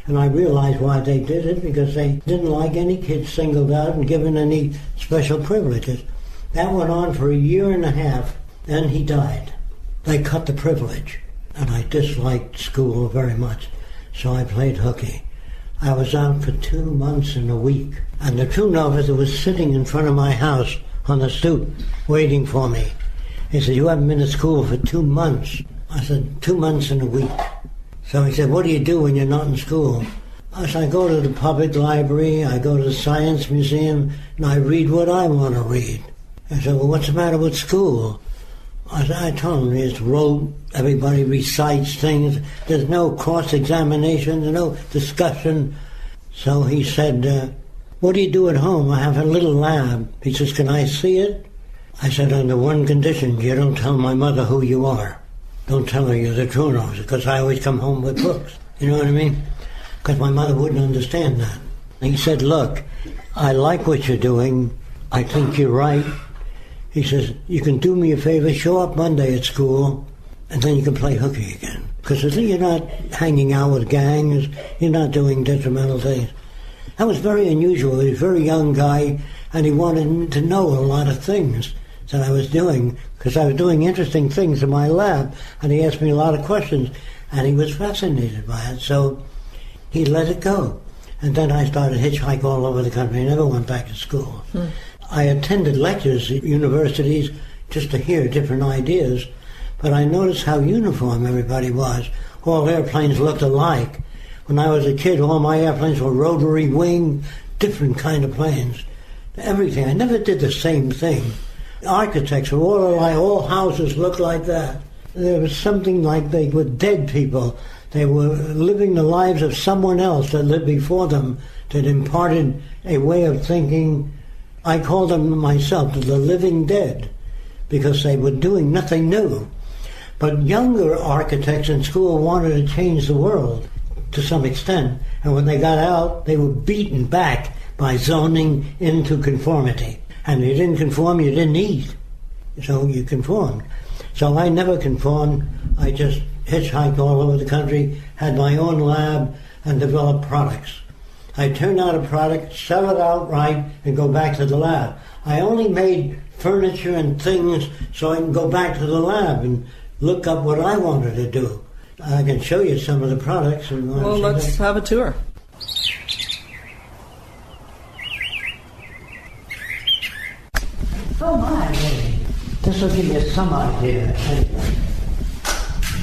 And I realized why they did it, because they didn't like any kids singled out and given any special privileges. That went on for a year and a half. Then he died. They cut the privilege. And I disliked school very much. So I played hooky. I was out for 2 months and a week. And the tune officer was sitting in front of my house on the stoop waiting for me. He said, "You haven't been to school for 2 months." I said, 2 months and a week. So he said, "What do you do when you're not in school?" I said, "I go to the public library, I go to the science museum, and I read what I want to read." He said, "Well, what's the matter with school?" I told him, "It's rote, everybody recites things, there's no cross-examination, there's no discussion." So he said, "What do you do at home?" "I have a little lab." He says, "Can I see it?" I said, "Under one condition, you don't tell my mother who you are. Don't tell her you're the truant officer, because I always come home with books." You know what I mean? Because my mother wouldn't understand that. He said, "Look, I like what you're doing. I think you're right." He says, "You can do me a favor, show up Monday at school, and then you can play hooky again. Because you're not hanging out with gangs, you're not doing detrimental things." That was very unusual. He was a very young guy, and he wanted to know a lot of things that I was doing, because I was doing interesting things in my lab, and he asked me a lot of questions, and he was fascinated by it. So he let it go. And then I started hitchhiking all over the country. I never went back to school. I attended lectures at universities just to hear different ideas, but I noticed how uniform everybody was. All airplanes looked alike. When I was a kid, all my airplanes were rotary wing, different kind of planes. Everything. I never did the same thing. Architects were all alike. All houses looked like that. There was something like they were dead people. They were living the lives of someone else that lived before them, that imparted a way of thinking. I called them myself the living dead, because they were doing nothing new. But younger architects in school wanted to change the world to some extent, and when they got out, they were beaten back by zoning into conformity. And you didn't conform, you didn't eat. So you conformed. So I never conformed. I just hitchhiked all over the country, had my own lab, and developed products. I turn out a product, sell it outright, and go back to the lab. I only made furniture and things so I can go back to the lab and look up what I wanted to do. I can show you some of the products. Well, let's have a tour. Oh my, this will give you some idea.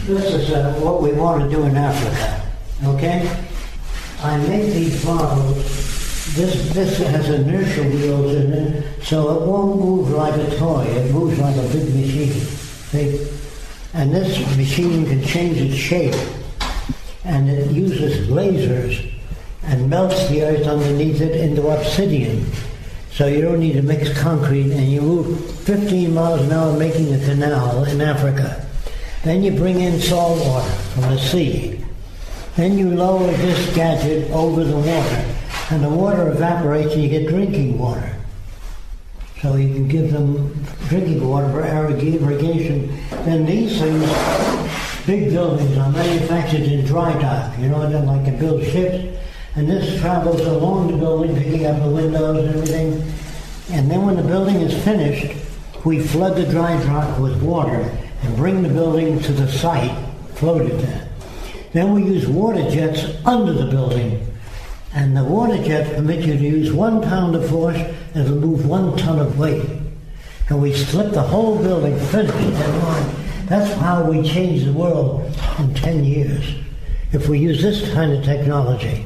This is what we want to do in Africa, okay? I made these bottles. This has inertial wheels in it, so it won't move like a toy. It moves like a big machine, see? And this machine can change its shape, and it uses lasers and melts the earth underneath it into obsidian. So you don't need to mix concrete, and you move 15 miles an hour making a canal in Africa. Then you bring in salt water from the sea. Then you lower this gadget over the water, and the water evaporates and you get drinking water. So you can give them drinking water for irrigation. Then these things, big buildings, are manufactured in dry dock. You know, they're like to build ships. And this travels along the building, picking up the windows and everything. And then when the building is finished, we flood the dry dock with water and bring the building to the site, floated there. Then we use water jets under the building. And the water jets permit you to use 1 pound of force and it'll move 1 ton of weight. And we slip the whole building, finished that line. That's how we change the world in 10 years, if we use this kind of technology.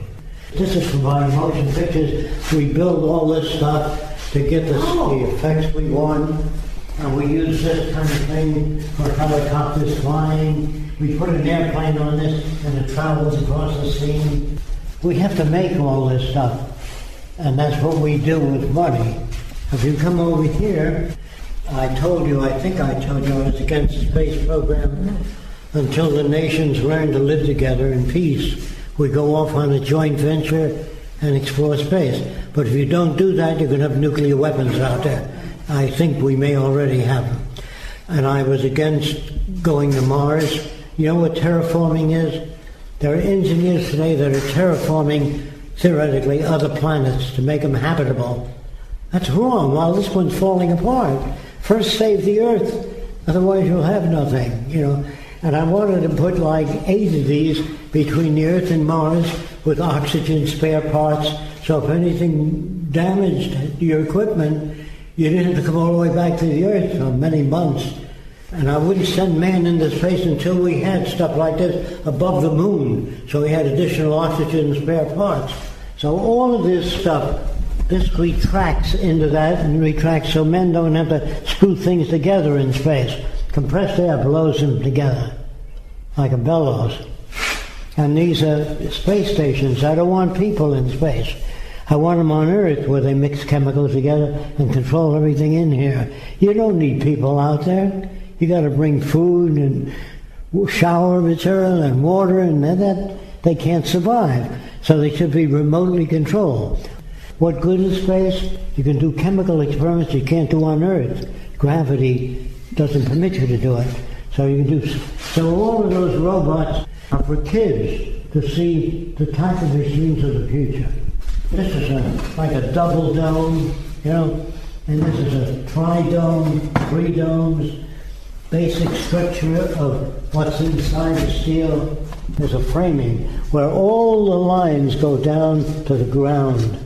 This is providing motion pictures. We build all this stuff to get the effects we want. And we use this kind of thing for helicopters flying. We put an airplane on this and it travels across the scene. We have to make all this stuff. And that's what we do with money. If you come over here, I think I told you I was against the space program. Until the nations learn to live together in peace, we go off on a joint venture and explore space. But if you don't do that, you're going to have nuclear weapons out there. I think we may already have them. And I was against going to Mars. You know what terraforming is? There are engineers today that are terraforming, theoretically, other planets to make them habitable. That's wrong. While this one's falling apart, first save the Earth, otherwise you'll have nothing, And I wanted to put like 8 of these between the Earth and Mars with oxygen spare parts, so if anything damaged your equipment, you didn't have to come all the way back to the Earth for many months. And I wouldn't send man into space until we had stuff like this above the moon, so we had additional oxygen and spare parts. So all of this stuff, this retracts into that and retracts so men don't have to screw things together in space. Compressed air blows them together like a bellows. And these are space stations. I don't want people in space. I want them on Earth where they mix chemicals together and control everything in here. You don't need people out there. You got to bring food and shower material and water, and that they can't survive. So they should be remotely controlled. What good is space? You can do chemical experiments you can't do on Earth. Gravity doesn't permit you to do it. So you can do. So all of those robots are for kids to see the type of machines of the future. This is like a double dome, and this is a tri-dome, 3 domes. Basic structure of what's inside the steel. There's a framing where all the lines go down to the ground.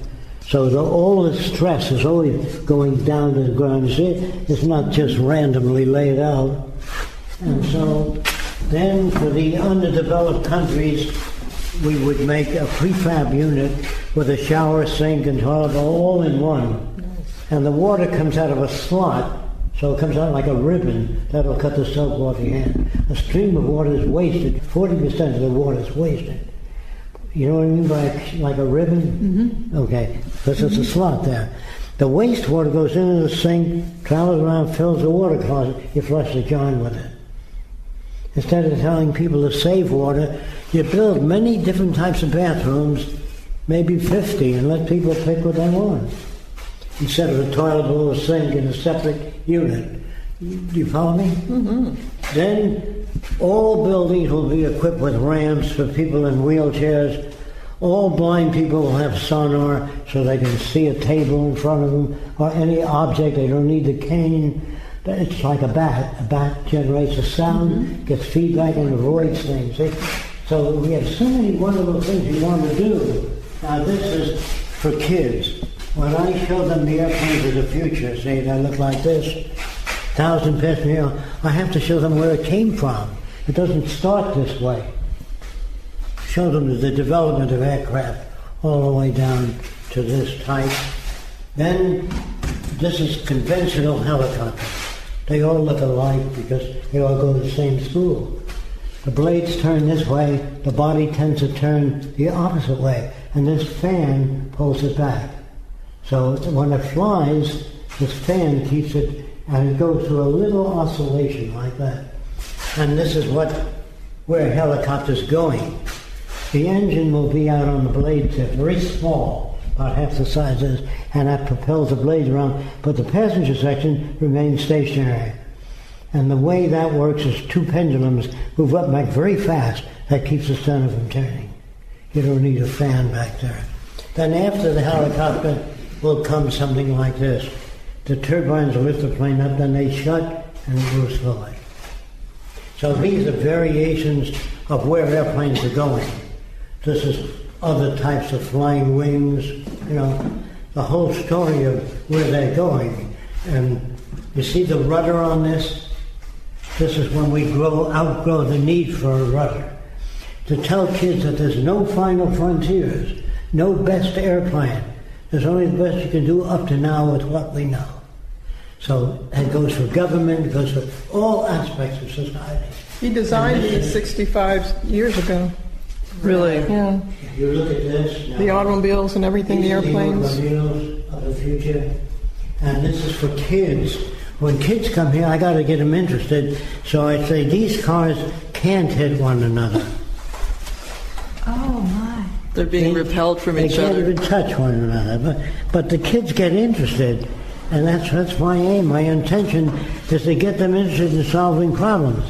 So all the stress is always going down to the ground. You see, it's not just randomly laid out. And so then for the underdeveloped countries, we would make a prefab unit with a shower, sink, and toilet all in one. And the water comes out of a slot. So it comes out like a ribbon that'll cut the soap off your hand. A stream of water is wasted. 40% of the water is wasted. You know what I mean by like a ribbon? Mm-hmm. Okay, because it's a slot there. The wastewater goes into the sink, travels around, fills the water closet. You flush the john with it. Instead of telling people to save water, you build many different types of bathrooms, maybe 50, and let people pick what they want. Instead of a toilet bowl or sink in a separate unit. Do you follow me? Mm-hmm. Then all buildings will be equipped with ramps for people in wheelchairs. All blind people will have sonar so they can see a table in front of them or any object. They don't need the cane. It's like a bat. A bat generates a sound, gets feedback, and avoids things. See? So we have so many wonderful things we want to do. Now this is for kids. When I show them the airplanes of the future, say they look like this, 1,000-passenger, I have to show them where it came from. It doesn't start this way. Show them the development of aircraft all the way down to this type. Then this is conventional helicopters. They all look alike because they all go to the same school. The blades turn this way, the body tends to turn the opposite way, and this fan pulls it back. So when it flies, this fan keeps it, and it goes through a little oscillation like that. And this is where a helicopter's going. The engine will be out on the blade tip, very small, about half the size of this, and that propels the blades around, but the passenger section remains stationary. And the way that works is 2 pendulums move up back very fast. That keeps the center from turning. You don't need a fan back there. Then after the helicopter will come something like this. The turbines lift the plane up, then they shut, and it moves slowly. So these are variations of where airplanes are going. This is other types of flying wings, the whole story of where they're going. And you see the rudder on this? This is when we outgrow the need for a rudder. To tell kids that there's no final frontiers, no best airplane. There's only the best you can do up to now with what we know. So that goes for government, it goes for all aspects of society. He designed these 65 years ago. Really? Yeah. You look at this. Now, the automobiles and everything, the airplanes. The automobiles of the future. And this is for kids. When kids come here, I got to get them interested. So I say, these cars can't hit one another. Oh, my. They're being repelled from each other. They can't even touch one another. But the kids get interested. And that's my aim. My intention is to get them interested in solving problems.